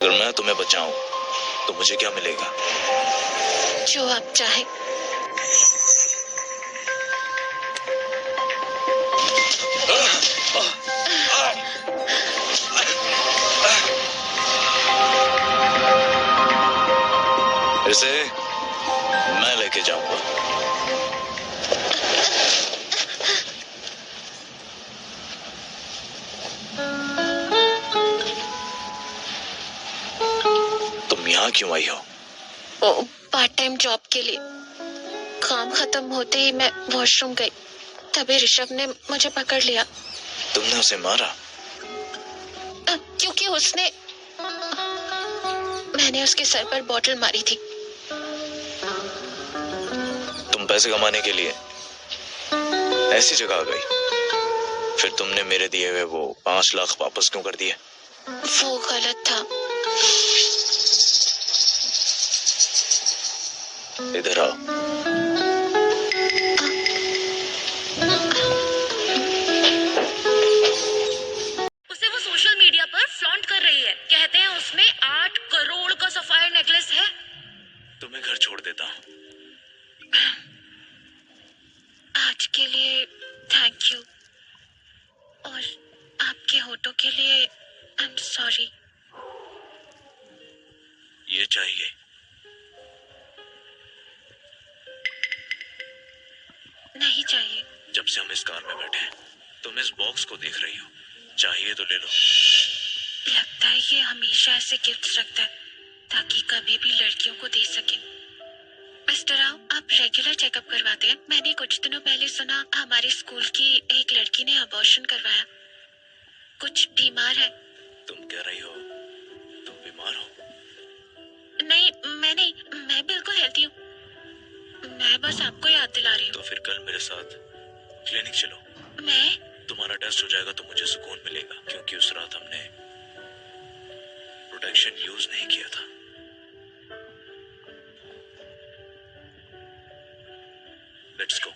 अगर मैं तुम्हें बचाऊं तो मुझे क्या मिलेगा? जो आप चाहे। इसे मैं लेके जाऊंगा। तुम यहाँ क्यों आई हो? पार्ट टाइम जॉब के लिए। काम खत्म होते ही मैं वॉशरूम गई, तभी ऋषभ ने मुझे पकड़ लिया। तुमने उसे मारा? क्योंकि मैंने उसके सर पर बॉटल मारी थी। तुम पैसे कमाने के लिए ऐसी जगह आ गई, फिर तुमने मेरे दिए हुए वो 5 लाख वापस क्यों कर दिए? वो गलत था। इधर आओ। उसे वो सोशल मीडिया पर फ्लॉन्ट कर रही है। कहते हैं उसमें 8 करोड़ का सफायर नेकलेस है। तुम्हें घर छोड़ देता हूँ। आज के लिए थैंक यू, और आपके होठों के लिए आई एम सॉरी। ये चाहिए? नहीं चाहिए। जब से हम इस कार में बैठे हैं तुम इस बॉक्स को देख रही हो, चाहिए तो ले लो। लगता है ये हमेशा ऐसे गिफ्ट्स रखता है ताकि कभी भी लड़कियों को दे सके। मिस्टर राव, आप रेगुलर चेकअप करवाते हैं? मैंने कुछ दिनों पहले सुना हमारे स्कूल की एक लड़की ने अबॉर्शन करवाया। कुछ बीमार है? तुम कह रही हो तुम बीमार हो? नहीं, मैं नहीं, मैं बिल्कुल हेल्थी हूँ। मैं बस आपको याद दिला रही हूँ। तो फिर कल मेरे साथ क्लिनिक चलो। मैं? तुम्हारा टेस्ट हो जाएगा तो मुझे सुकून मिलेगा, क्योंकि उस रात हमने प्रोटेक्शन यूज नहीं किया था। Let's go.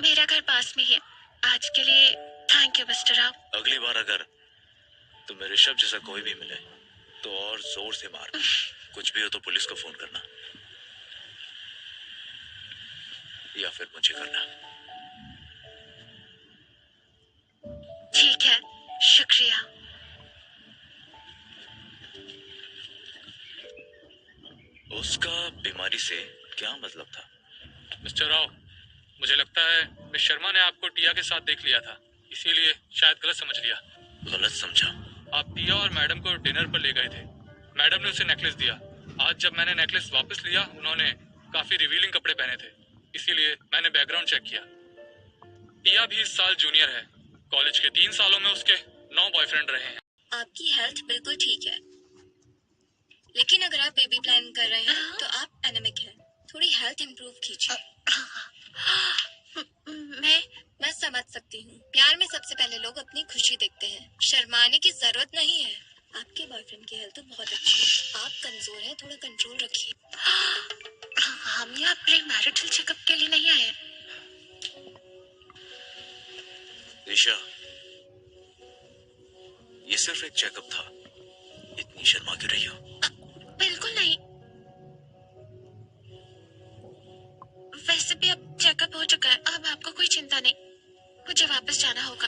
मेरा घर पास में ही है। आज के लिए थैंक यू मिस्टर राव। अगली बार अगर तुम्हें ऋषभ जैसा कोई भी मिले तो और जोर से मार। कुछ भी हो तो पुलिस को फोन करना, या फिर मुझे करना। ठीक है, शुक्रिया। उसका बीमारी से क्या मतलब था? मिस्टर राव, मुझे लगता है मिस शर्मा ने आपको टिया के साथ देख लिया था, इसीलिए शायद गलत समझ लिया। गलत समझा? आप टिया और मैडम को डिनर पर ले गए थे। मैडम ने उसे नेकलेस दिया। आज जब मैंने नेकलेस वापस लिया, उन्होंने काफी रिवीलिंग कपड़े पहने थे, इसीलिए मैंने बैकग्राउंड चेक किया। टिया भी इस साल जूनियर है। कॉलेज के 3 सालों में उसके 9 बॉयफ्रेंड रहे हैं। आपकी हेल्थ बिल्कुल ठीक है, लेकिन अगर आप बेबी प्लान कर रहे हैं तो आप एनेमिक हैं। थोड़ी हेल्थ इंप्रूव कीजिए। मैं समझ सकती हूँ। प्यार में सबसे पहले लोग अपनी खुशी देखते हैं। शर्माने की जरूरत नहीं है। आपके बॉयफ्रेंड की हेल्थ तो बहुत अच्छी है। आप कमजोर हैं, थोड़ा कंट्रोल रखिए। हम यहाँ प्री मैरिटल चेकअप के लिए नहीं आए। दिशा, ये सिर्फ एक चेकअप था। इतनी शर्मा क्यों रही हो? बिल्कुल नहीं। वैसे भी अब चेकअप हो चुका है, अब आपको कोई चिंता नहीं। मुझे वापस जाना होगा।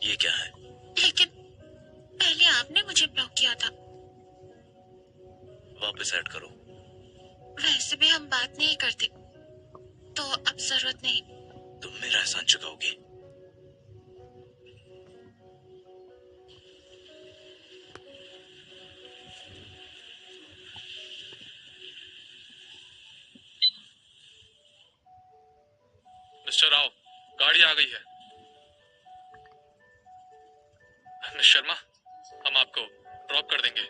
ये क्या है? लेकिन पहले आपने मुझे ब्लॉक किया था। वापस ऐड करो। वैसे भी हम बात नहीं करते, तो अब जरूरत नहीं। तुम मेरा एहसान चुकाओगी? मिस्टर राव, गाड़ी आ गई है। मिस शर्मा, हम आपको ड्रॉप कर देंगे।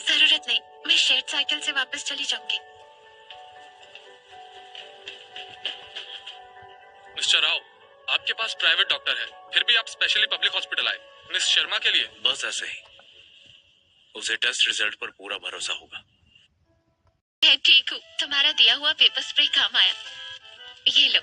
जरूरत नहीं, मैं शेड साइकिल से वापस चली जाऊंगी। मिस्टर राव, आपके पास प्राइवेट डॉक्टर है, फिर भी आप स्पेशली पब्लिक हॉस्पिटल आए मिस शर्मा के लिए। बस ऐसे ही। उसे टेस्ट रिजल्ट पर पूरा भरोसा होगा। मैं ठीक हूँ। तुम्हारा दिया हुआ पेपर स्प्रे काम आया। ये लो।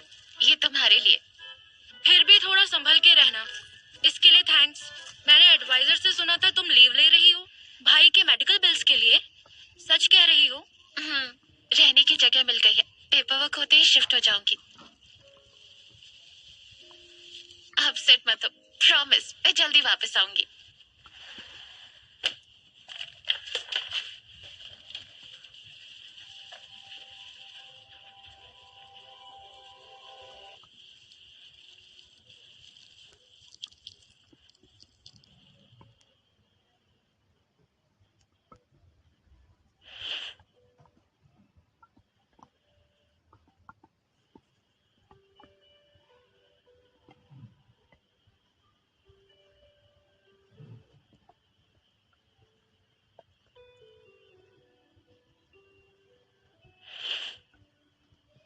आप सेट मत हो, प्रॉमिस मैं जल्दी वापस आऊंगी।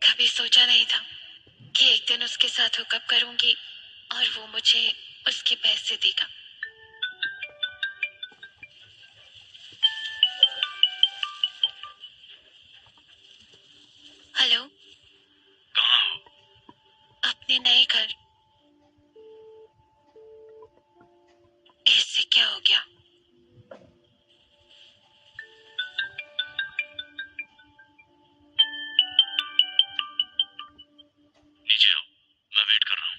कभी सोचा नहीं था कि एक दिन उसके साथ हुकअप करूंगी और वो मुझे उसके पैसे देगा। हेलो, कहाँ हो? अपने नए घर। इससे क्या हो गया? नीचे आओ, मैं वेट कर रहा हूँ।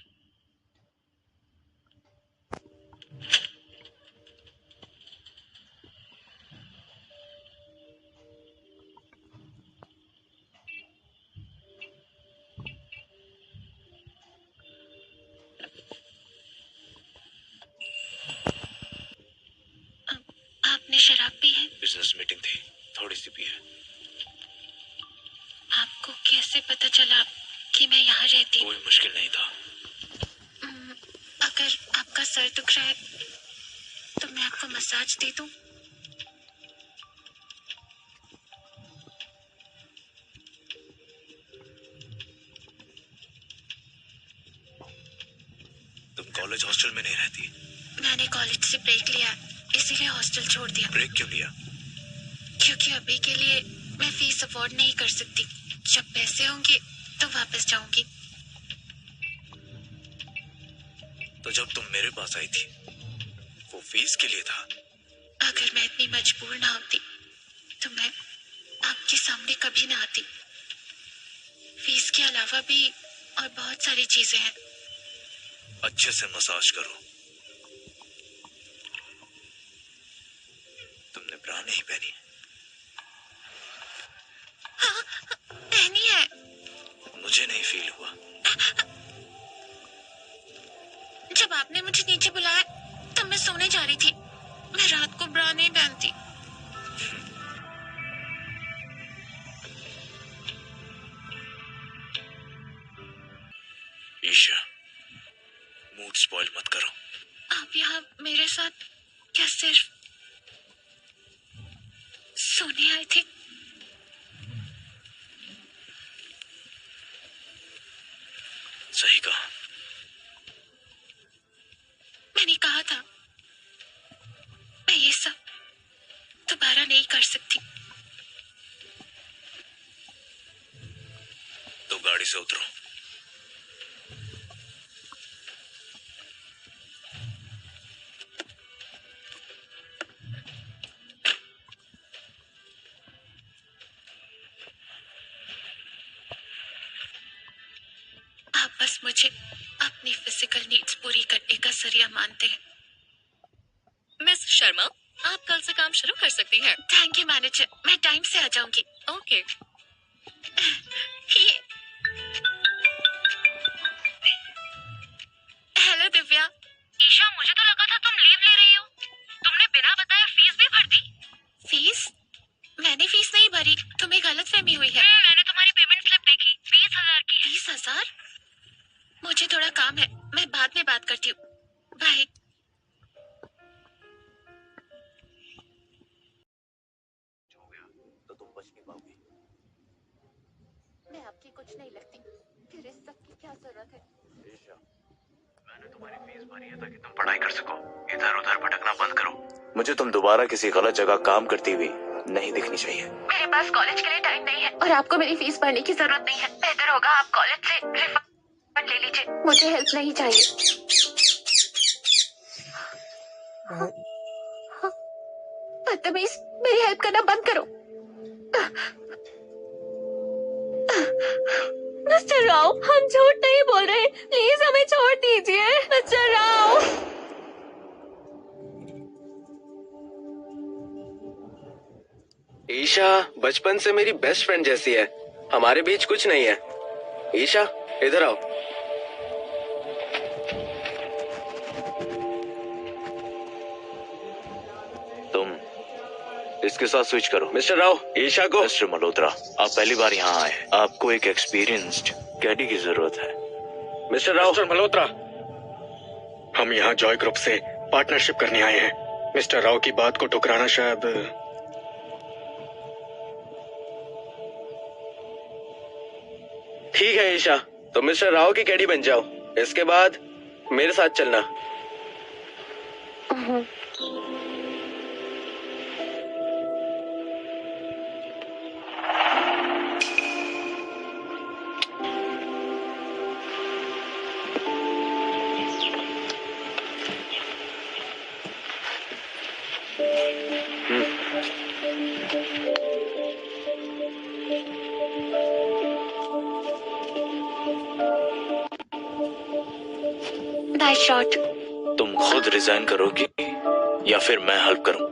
आपने शराब पी है? बिजनेस मीटिंग थी, थोड़ी सी पी है। आपको कैसे पता चला कि मैं यहाँ रहती हूँ? कोई मुश्किल नहीं था। अगर आपका सर दुख रहा है तो मैं आपको मसाज दे दूँ? तुम कॉलेज हॉस्टल में नहीं रहती? मैंने कॉलेज से ब्रेक लिया, इसीलिए हॉस्टल छोड़ दिया। ब्रेक क्यों लिया? क्योंकि अभी के लिए मैं फीस अफोर्ड नहीं कर सकती। जब पैसे होंगे तो वापस जाऊंगी। तो जब तुम मेरे पास आई थी वो फीस के लिए था। अगर मैं इतनी मजबूर ना होती तो मैं आपके सामने कभी ना आती। फीस के अलावा भी और बहुत सारी चीजें हैं। अच्छे से मसाज करो। तुमने ब्रा नहीं पहनी? हाँ, पहनी है। मुझे नहीं फील हुआ। जब आपने मुझे नीचे बुलाया तब मैं सोने जा रही थी। मैं रात को ब्रा नहीं पहनती। ईशा, मूड स्पॉइल मत करो। आप यहाँ मेरे साथ क्या सिर्फ सोने आए थे? सही कहा। मैंने कहा था मैं ये सब दोबारा नहीं कर सकती। तो गाड़ी से उतरो। आप बस मुझे अपनी फिजिकल नीड्स पूरी करने का जरिया मानते हैं। मिस शर्मा, आप कल से काम शुरू कर सकती हैं। थैंक यू मैनेजर, मैं टाइम से आ जाऊंगी। ओके। ये हेलो दिव्या। ईशा, मुझे तो लगा था तुम लीव ले रही हो। तुमने बिना बताए फीस भी भर दी। फीस? मैंने फीस नहीं भरी, तुम्हें गलतफहमी हुई है। मैंने तुम्हारी पेमेंट स्लिप देखी, 20,000 की है। 20,000? मुझे थोड़ा काम है, मैं बाद में बात करती हूँ। बाय। तो तुम बच नहीं पाओगी। मैं आपकी कुछ नहीं लगती, फिर इस सब की क्या जरूरत है? ईशा, मैंने तुम्हारी फीस भरी है ताकि तुम पढ़ाई कर सको। इधर उधर भटकना बंद करो। मुझे तुम दोबारा किसी गलत जगह काम करती हुई नहीं दिखनी चाहिए। मेरे पास कॉलेज के लिए टाइम नहीं है और आपको मेरी फीस भरने की जरूरत नहीं है। बेहतर होगा आप कॉलेज से रिफंड ले लीजिए, मुझे हेल्प नहीं चाहिए। बदतमीज, मेरी हेल्प करना बंद करो। मिस्टर राव, हम झूठ नहीं बोल रहे, प्लीज हमें छोड़ दीजिए। मैं ईशा बचपन से मेरी बेस्ट फ्रेंड जैसी है, हमारे बीच कुछ नहीं है। ईशा इधर आओ। तुम इसके साथ स्विच करो। मिस्टर राव, ईशा को। मिस्टर मल्होत्रा, आप पहली बार यहाँ आए, आपको एक एक्सपीरियंस्ड कैडी की जरूरत है। मिस्टर राव। मिस्टर मल्होत्रा, हम यहाँ जॉय ग्रुप से पार्टनरशिप करने आए हैं। मिस्टर राव की बात को ठुकराना शायद। ठीक है ईशा, तो मिस्टर राव की कैडी बन जाओ, इसके बाद मेरे साथ चलना। Nice shot. तुम खुद रिजाइन करोगी या फिर मैं हेल्प करूं?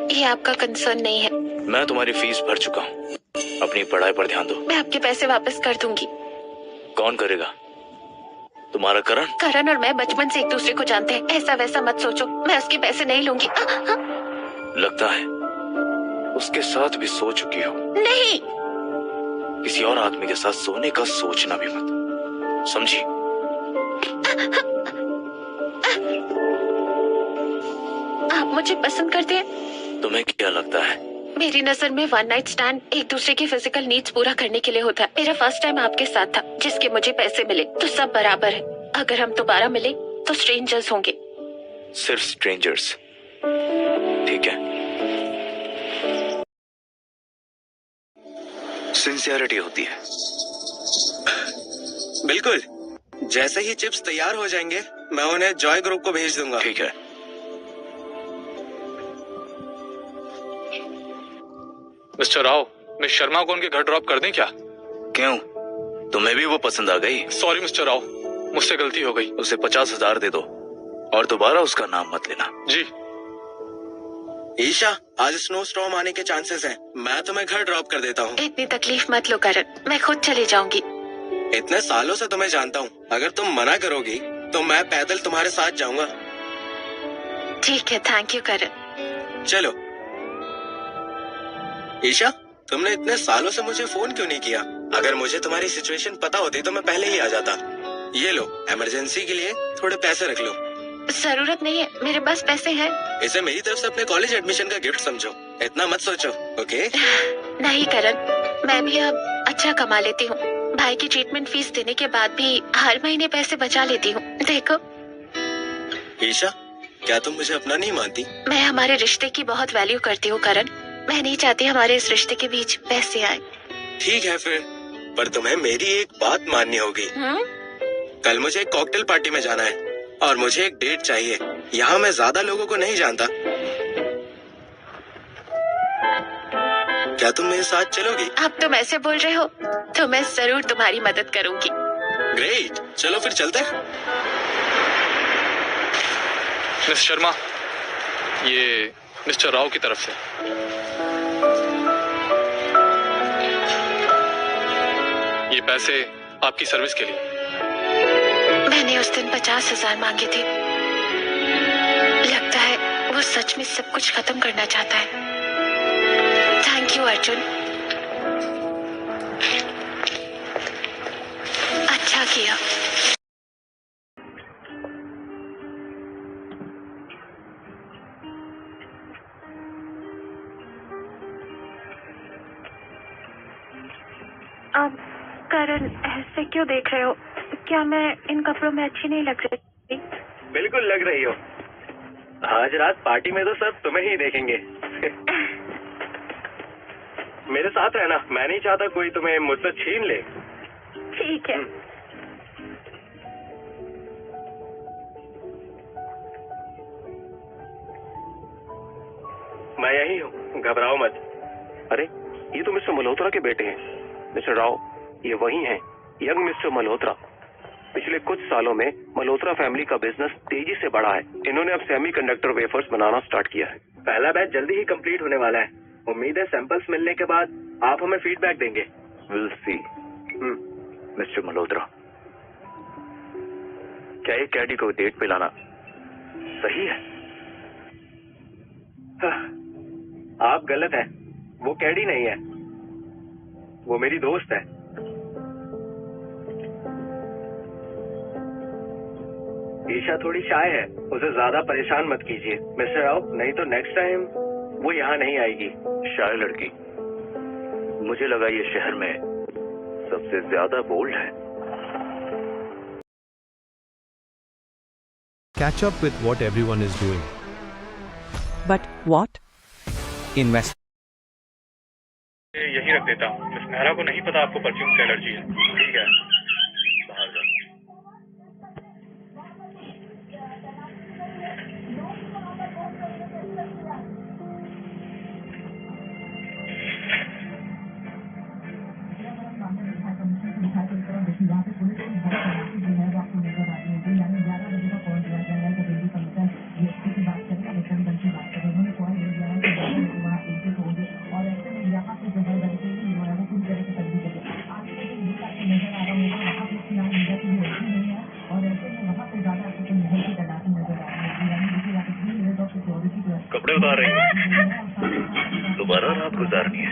ये आपका कंसर्न नहीं है। मैं तुम्हारी फीस भर चुका हूं, अपनी पढ़ाई पर ध्यान दो। मैं आपके पैसे वापस कर दूंगी। कौन करेगा? तुम्हारा करण? करण और मैं बचपन से एक दूसरे को जानते हैं, ऐसा वैसा मत सोचो। मैं उसके पैसे नहीं लूंगी। लगता है उसके साथ भी सो चुकी हो। नहीं। किसी और आदमी के साथ सोने का सोचना भी मत, समझी? आप मुझे पसंद करते हैं? तुम्हें क्या लगता है? मेरी नजर में वन नाइट स्टैंड एक दूसरे की फिजिकल नीड्स पूरा करने के लिए होता है। मेरा फर्स्ट टाइम आपके साथ था, जिसके मुझे पैसे मिले, तो सब बराबर है। अगर हम दोबारा मिले तो स्ट्रेंजर्स होंगे। सिर्फ स्ट्रेंजर्स, ठीक है? सिंसियरिटी होती है। बिल्कुल, जैसे ही चिप्स तैयार हो जाएंगे मैं उन्हें जॉय ग्रुप को भेज दूंगा। ठीक है। मिस्टर राव, मिस शर्मा को उनके घर ड्रॉप कर दें क्या? क्यों, तुम्हें भी वो पसंद आ गई? सॉरी मिस्टर राव, मुझसे गलती हो गई। उसे 50,000 दे दो और दोबारा उसका नाम मत लेना। जी। ईशा, आज स्नो स्टॉर्म आने के चांसेस हैं। मैं तुम्हें घर ड्रॉप कर देता हूँ। इतनी तकलीफ मत लो करण, मैं खुद चली जाऊंगी। इतने सालों से तुम्हें जानता हूँ, अगर तुम मना करोगी तो मैं पैदल तुम्हारे साथ जाऊंगा। ठीक है, थैंक यू करण। चलो। ईशा, तुमने इतने सालों से मुझे फोन क्यों नहीं किया? अगर मुझे तुम्हारी सिचुएशन पता होती तो मैं पहले ही आ जाता। ये लो, इमरजेंसी के लिए थोड़े पैसे रख लो। जरूरत नहीं है, मेरे पास पैसे हैं। इसे मेरी तरफ से अपने कॉलेज एडमिशन का गिफ्ट समझो, इतना मत सोचो, ओके? नहीं करण, मैं भी अब अच्छा कमा लेती हूँ। भाई की ट्रीटमेंट फीस देने के बाद भी हर महीने पैसे बचा लेती हूँ। देखो। ईशा, क्या तुम मुझे अपना नहीं मानती? मैं हमारे रिश्ते की बहुत वैल्यू करती हूँ करण। मैं नहीं चाहती हमारे इस रिश्ते के बीच पैसे आए। ठीक है फिर, पर तुम्हें मेरी एक बात माननी होगी। कल मुझे एक कॉकटेल पार्टी में जाना है और मुझे एक डेट चाहिए। यहाँ मैं ज्यादा लोगों को नहीं जानता। क्या तुम मेरे साथ चलोगी? आप तुम ऐसे बोल रहे हो तो मैं जरूर तुम्हारी मदद करूंगी। ग्रेट, चलो फिर चलते हैं। मिस शर्मा, ये मिस्टर राव की तरफ से। ये पैसे आपकी सर्विस के लिए। मैंने उस दिन 50,000 मांगे थे। लगता है वो सच में सब कुछ खत्म करना चाहता है। थैंक यू अर्जुन, अच्छा किया। अब करण, ऐसे क्यों देख रहे हो? क्या मैं इन कपड़ों में अच्छी नहीं लग रही? बिल्कुल लग रही हो। आज रात पार्टी में तो सब तुम्हें ही देखेंगे। मेरे साथ रहना, मैं नहीं चाहता कोई तुम्हें मुझसे छीन ले। ठीक है। मैं यही हूँ, घबराओ मत। अरे, ये तो मिस्टर मल्होत्रा के बेटे हैं। मिस्टर राव, ये वही हैं, यंग मिस्टर मल्होत्रा। पिछले कुछ सालों में मल्होत्रा फैमिली का बिजनेस तेजी से बढ़ा है। इन्होंने अब सेमीकंडक्टर वेफर्स बनाना स्टार्ट किया है। पहला बैच जल्दी ही कंप्लीट होने वाला है उम्मीद है सैंपल्स मिलने के बाद आप हमें फीडबैक देंगे। Will see. मिस्टर मल्होत्रा, क्या ये कैडी को डेट पे लाना सही है? आप गलत हैं। वो कैडी नहीं है, वो मेरी दोस्त है। ईशा थोड़ी शाय है, उसे ज्यादा परेशान मत कीजिए मिस्टर राव, नहीं तो नेक्स्ट टाइम वो यहाँ नहीं आएगी। शाय लड़की, मुझे लगा ये शहर में सबसे ज्यादा बोल्ड है। Catch up with what everyone is doing. But what? Invest. यही रख देता हूँ। मिस मेहरा को नहीं पता आपको परफ्यूम से एलर्जी है। ठीक है, बाहर जाओ। कपड़े उतार रही है, दोबारा रात गुजारनी है।